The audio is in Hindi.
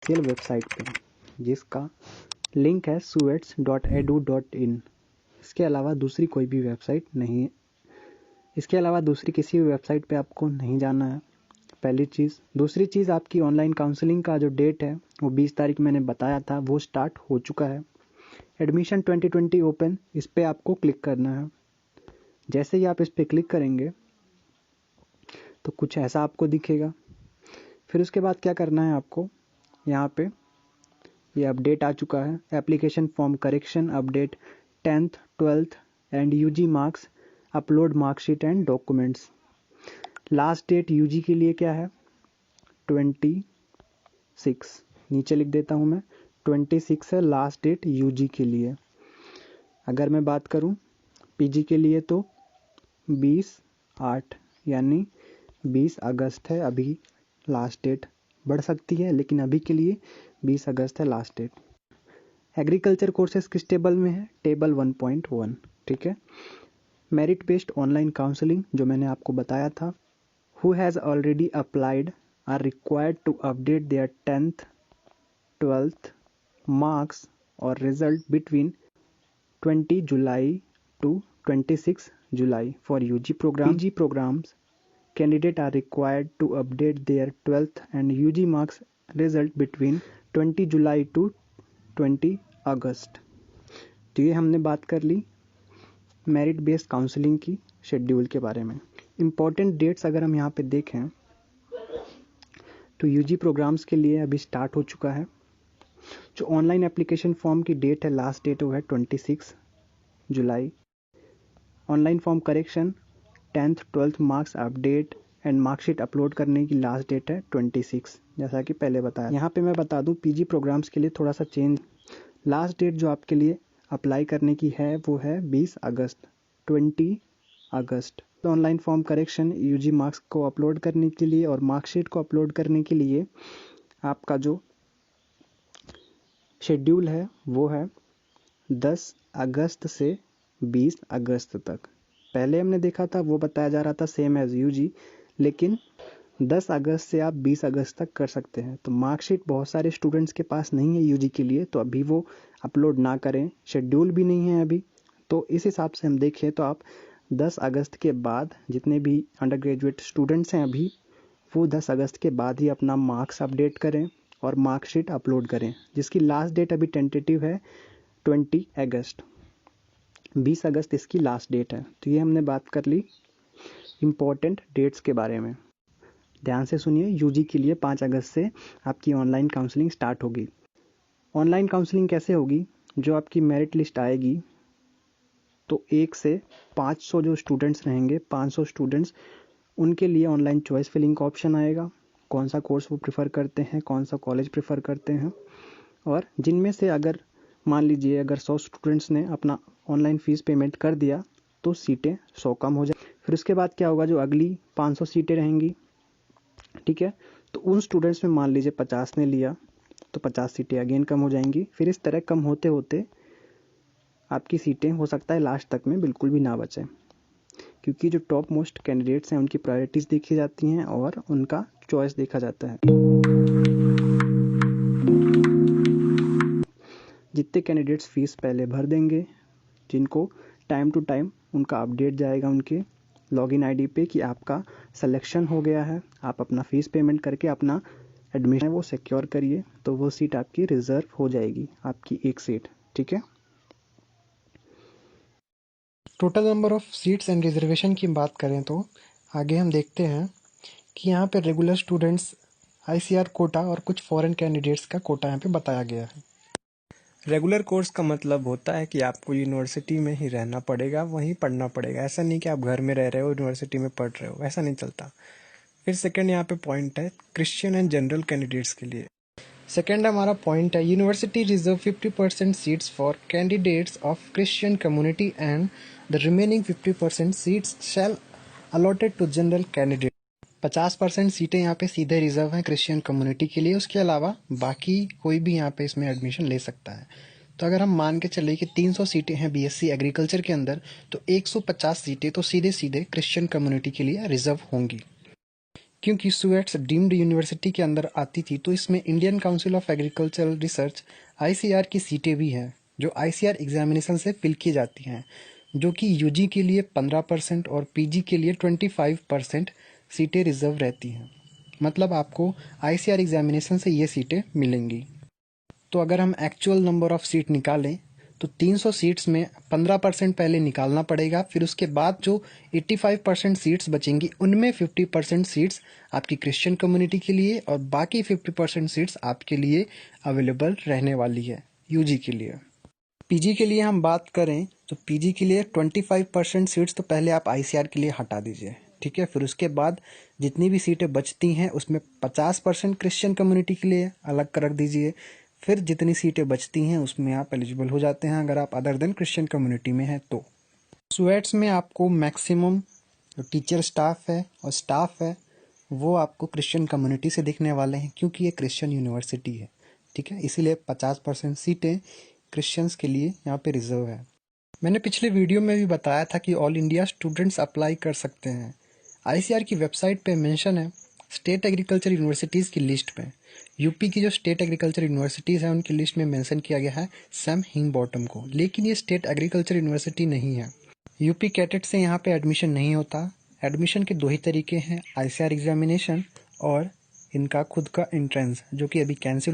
ऑफिशियल वेबसाइट पे, जिसका लिंक है suets.edu.in। इसके अलावा दूसरी कोई भी वेबसाइट नहीं है। इसके अलावा दूसरी किसी भी वेबसाइट पे आपको नहीं जाना है, पहली चीज़। दूसरी चीज़, आपकी ऑनलाइन काउंसलिंग का जो डेट है वो 20 तारीख मैंने बताया था, वो स्टार्ट हो चुका है। एडमिशन 2020 ओपन, इस पर आपको क्लिक करना है। जैसे ही आप इस पर क्लिक करेंगे तो कुछ ऐसा आपको दिखेगा। फिर उसके बाद क्या करना है आपको, यहाँ पे ये अपडेट आ चुका है, application form correction update 10th 12th and UG marks, upload marksheet and documents. Last date UG के लिए क्या है, 26, नीचे लिख देता हूँ मैं, 26 है लास्ट डेट यूजी के लिए। अगर मैं बात करूँ पीजी के लिए तो 20/8 यानी 20 अगस्त है अभी लास्ट डेट। बढ़ सकती है लेकिन अभी के लिए 20 अगस्त है लास्ट डेट। एग्रीकल्चर कोर्सेज किस टेबल में है, टेबल 1.1, ठीक है। मेरिट बेस्ड ऑनलाइन काउंसलिंग जो मैंने आपको बताया था, who has already applied are required to update their 10th 12th marks और result between 20 July to 26 July for UG program. PG programs, candidate are required to update their 12th and UG marks result between 20 July to 20 August। तो ये हमने बात कर ली मेरिट बेस्ड काउंसलिंग की शेड्यूल के बारे में। इम्पॉर्टेंट डेट्स अगर हम यहाँ पे देखें तो यूजी प्रोग्राम्स के लिए अभी स्टार्ट हो चुका है। जो ऑनलाइन एप्लीकेशन फॉर्म की डेट है, लास्ट डेट वो है 26 जुलाई। Online form correction 10th 12th marks update and marksheet upload करने की लास्ट डेट है 26, जैसा कि पहले बताया। यहाँ पे मैं बता दूँ पीजी प्रोग्राम्स के लिए थोड़ा सा चेंज, लास्ट डेट जो आपके लिए अप्लाई करने की है वो है 20 अगस्त, 20 अगस्त। Online form correction UG marks को अपलोड करने के लिए और मार्कशीट को अपलोड करने के लिए आपका जो शेड्यूल है वो है 10 अगस्त से 20 अगस्त तक। पहले हमने देखा था वो बताया जा रहा था सेम एज यूजी, लेकिन 10 अगस्त से आप 20 अगस्त तक कर सकते हैं। तो मार्कशीट बहुत सारे स्टूडेंट्स के पास नहीं है यूजी के लिए, तो अभी वो अपलोड ना करें, शेड्यूल भी नहीं है अभी। तो इस हिसाब से हम देखें तो आप 10 अगस्त के बाद जितने भी अंडर ग्रेजुएट स्टूडेंट्स हैं अभी, वो 10 अगस्त के बाद ही अपना मार्क्स अपडेट करें और मार्कशीट अपलोड करें, जिसकी लास्ट डेट अभी टेंटेटिव है 20 अगस्त। 20 अगस्त इसकी लास्ट डेट है। तो ये हमने बात कर ली इम्पोर्टेंट डेट्स के बारे में। ध्यान से सुनिए, यूजी के लिए 5 अगस्त से आपकी ऑनलाइन काउंसलिंग स्टार्ट होगी। ऑनलाइन काउंसलिंग कैसे होगी, जो आपकी मेरिट लिस्ट आएगी तो 1 से 500 जो स्टूडेंट्स रहेंगे, 500 स्टूडेंट्स, उनके लिए ऑनलाइन चॉइस फिलिंग का ऑप्शन आएगा, कौन सा कोर्स वो प्रेफर करते हैं, कौन सा कॉलेज प्रेफर करते हैं। और जिनमें से अगर मान लीजिए अगर 100 स्टूडेंट्स ने अपना ऑनलाइन फ़ीस पेमेंट कर दिया तो सीटें 100 कम हो जाए। फिर उसके बाद क्या होगा, जो अगली 500 सीटें रहेंगी, ठीक है, तो उन स्टूडेंट्स में मान लीजिए 50 ने लिया तो 50 सीटें अगेन कम हो जाएंगी। फिर इस तरह कम होते होते आपकी सीटें हो सकता है लास्ट तक में बिल्कुल भी ना बचें, क्योंकि जो टॉप मोस्ट कैंडिडेट्स हैं उनकी प्रायोरिटीज़ देखी जाती हैं और उनका चॉइस देखा जाता है। जितने कैंडिडेट्स फीस पहले भर देंगे, जिनको टाइम टू टाइम उनका अपडेट जाएगा उनके लॉगिन आईडी पे कि आपका सिलेक्शन हो गया है, आप अपना फ़ीस पेमेंट करके अपना एडमिशन वो सिक्योर करिए, तो वो सीट आपकी रिजर्व हो जाएगी, आपकी एक सीट, ठीक है। Total number of seats and reservation की बात करें तो आगे हम देखते हैं कि यहाँ पे रेगुलर स्टूडेंट्स, आईसीआर कोटा और कुछ फॉरेन कैंडिडेट्स का कोटा यहाँ पे बताया गया है। रेगुलर कोर्स का मतलब होता है कि आपको यूनिवर्सिटी में ही रहना पड़ेगा, वहीं पढ़ना पड़ेगा। ऐसा नहीं कि आप घर में रह रहे हो यूनिवर्सिटी में पढ़ रहे हो, ऐसा नहीं चलता। फिर सेकंड यहाँ पे पॉइंट है क्रिश्चियन एंड जनरल कैंडिडेट्स के लिए। सेकेंड हमारा पॉइंट है university reserve 50% seats for candidates of Christian community and the remaining 50% seats shall allotted to general candidate. 50% सीटें यहाँ पे सीधे रिजर्व हैं क्रिश्चियन कम्युनिटी के लिए, उसके अलावा बाकी कोई भी यहाँ पे इसमें एडमिशन ले सकता है। तो अगर हम मान के चले कि 300 सीटें हैं बीएससी एग्रीकल्चर के अंदर, तो 150 सीटें तो सीधे सीधे क्रिश्चियन कम्युनिटी के लिए रिजर्व होंगी। क्योंकि सुएट्स डीम्ड यूनिवर्सिटी के अंदर आती थी, तो इसमें Indian council of agricultural research ICAR की सीटें भी हैं, जो ICAR एग्जामिनेशन से फिल की जाती हैं, जो कि UG के लिए 15% और PG के लिए 25% सीटें रिजर्व रहती हैं। मतलब आपको ICAR एग्जामिनेशन से ये सीटें मिलेंगी। तो अगर हम एक्चुअल नंबर ऑफ सीट निकालें तो 300 सीट्स में 15% पहले निकालना पड़ेगा, फिर उसके बाद जो 85% सीट्स बचेंगी उनमें 50% सीट्स आपकी क्रिश्चियन कम्युनिटी के लिए और बाकी 50% सीट्स आपके लिए अवेलेबल रहने वाली है UG के लिए। PG के लिए हम बात करें तो PG के लिए 25% सीट्स तो पहले आप ICAR के लिए हटा दीजिए, ठीक है। फिर उसके बाद जितनी भी सीटें बचती हैं उसमें 50% क्रिश्चियन कम्युनिटी के लिए अलग कर रख दीजिए। फिर जितनी सीटें बचती हैं उसमें आप एलिजिबल हो जाते हैं अगर आप अदर देन क्रिश्चियन कम्युनिटी में हैं तो। सुएट्स में आपको मैक्सिमम जो टीचर स्टाफ है और स्टाफ है वो आपको क्रिश्चियन कम्युनिटी से दिखने वाले हैं, क्योंकि ये क्रिश्चियन यूनिवर्सिटी है, ठीक है। इसीलिए 50% सीटें क्रिश्चियंस के लिए यहाँ पे रिजर्व है। मैंने पिछले वीडियो में भी बताया था कि ऑल इंडिया स्टूडेंट्स अप्लाई कर सकते हैं। ICAR की वेबसाइट पे मेंशन है स्टेट एग्रीकल्चर यूनिवर्सिटीज़ की लिस्ट पे। यूपी की जो स्टेट एग्रीकल्चर यूनिवर्सिटीज़ हैं उनकी लिस्ट में मेंशन किया गया है सैम हिंगबॉटम को, लेकिन ये स्टेट एग्रीकल्चर यूनिवर्सिटी नहीं है। यूपी कैडेट से यहाँ पे एडमिशन नहीं होता। एडमिशन के 2 ही तरीके हैं, ICAR एग्जामिनेशन और इनका खुद का एंट्रेंस, जो कि अभी कैंसिल